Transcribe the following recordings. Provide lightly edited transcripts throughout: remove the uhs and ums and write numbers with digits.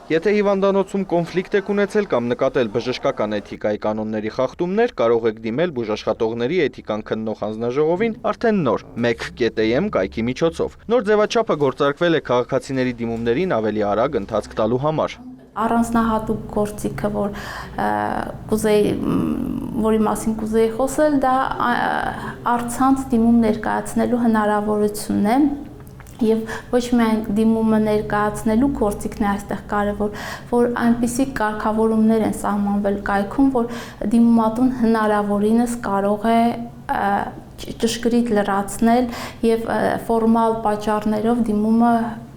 Եթե հիվանդանոցում կոնֆլիկտ եք ունեցել կամ նկատել բժշկական էթիկայի կանոնների խախտումներ, կարող եք դիմել բուժաշխատողների էթիկան քննող հանձնաժողովին արդեն նոր 1.am կայքի միջոցով։ Նոր ձևաչափը գործարկվել է քաղաքացիների դիմումներին ավելի արագ ընթացք տալու համար։ Առանձնահատուկ գործիքը, որի մասին կուզեի խոսել, դա առցանց դիմում ներկայացնելու հնարավորությունն է։ Եվ ոչ միայն դիմումը ներկայացնելու գործիքն է այստեղ կարևոր, որ այնպիսի կարգավորումներ են սահմանվել կայքում, որ դիմումատուն հնարավորինս կարող է ճշգրիտ լրացնել եւ ֆորմալ պատճառներով դիմումը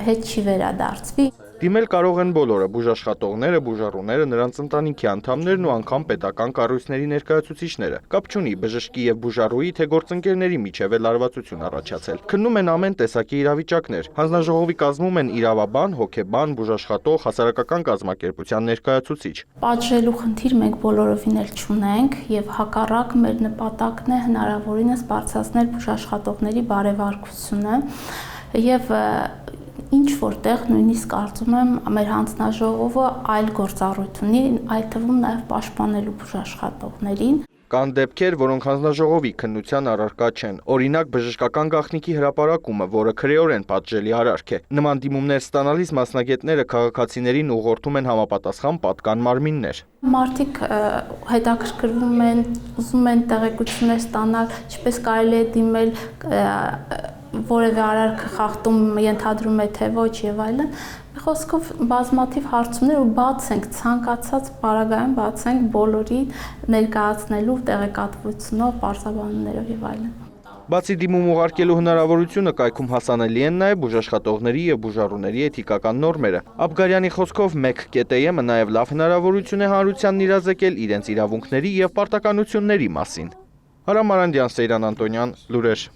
հետ չի վերադարձվի։ Դիմել կարող են բոլորը՝ բուժաշխատողները, բուժառուները, նրանց ընտանիքի անդամներն ու անգամ պետական կառույցների ներկայացուցիչները։ Կապ չունի բժշկի եւ բուժառուի, թե գործընկերների միջև է լարվածություն առաջացել։ Քննում են ամեն տեսակի իրավիճակներ։ Հանձնաժողովի կազմում են իրավաբան, հոգեբան, բուժաշխատող, հասարակական կազմակերպության ներկայացուցիչ։ Պատժելու խնդիր մենք բոլորովին էլ չունենք եւ հակառակ մեր նպատակն է հնարավորինս բարձրացնել բուժաշխատողների բարեվարկությունը եւ ինչ որտեղ նույնիսկ կարծում եմ մեր հանձնաժողովը այլ գործառույթ ունի, այդ թվում նաև պաշտպանելու բուժաշխատողներին։ Կան դեպքեր, որոնք հանձնաժողովի քննության առարկա չեն։ Օրինակ, բժշկական գաղտնիքի հրապարակումը, որը քրեորեն պատժելի արարք է։ Նման դիմումներ ստանալիս մասնագետները քաղաքացիներին ուղղորդում են համապատասխան պատկան մարմիններ։ Մարդիկ հետաքրքրվում են, ուզում են տեղեկություններ ստանալ, ինչպես կարելի է դիմել, որևէ արարքը խախտում ենթադրում է թե ոչ եւ այլն։ Խոսքով բազմաթիվ հարցումներ ու բաց ենք ցանկացած պարագայում բաց ենք բոլորի ներկայացնելու տեղեկատվությունով, պարզաբանումներով եւ այլն։ Բացի դիմում ուղարկելու հնարավորությունը կայքում հասանելի են նաև բուժաշխատողների եւ բուժառուների էթիկական նորմերը։ Աբգարյանի խոսքով 1.am-ը նաև լավ հնարավորություն է հանրությանն իրազեկել իրենց իրավունքների եւ պարտականությունների մասին։ Արամ Մարանդյան, Սեյրան Անտոնյան, լուրեր։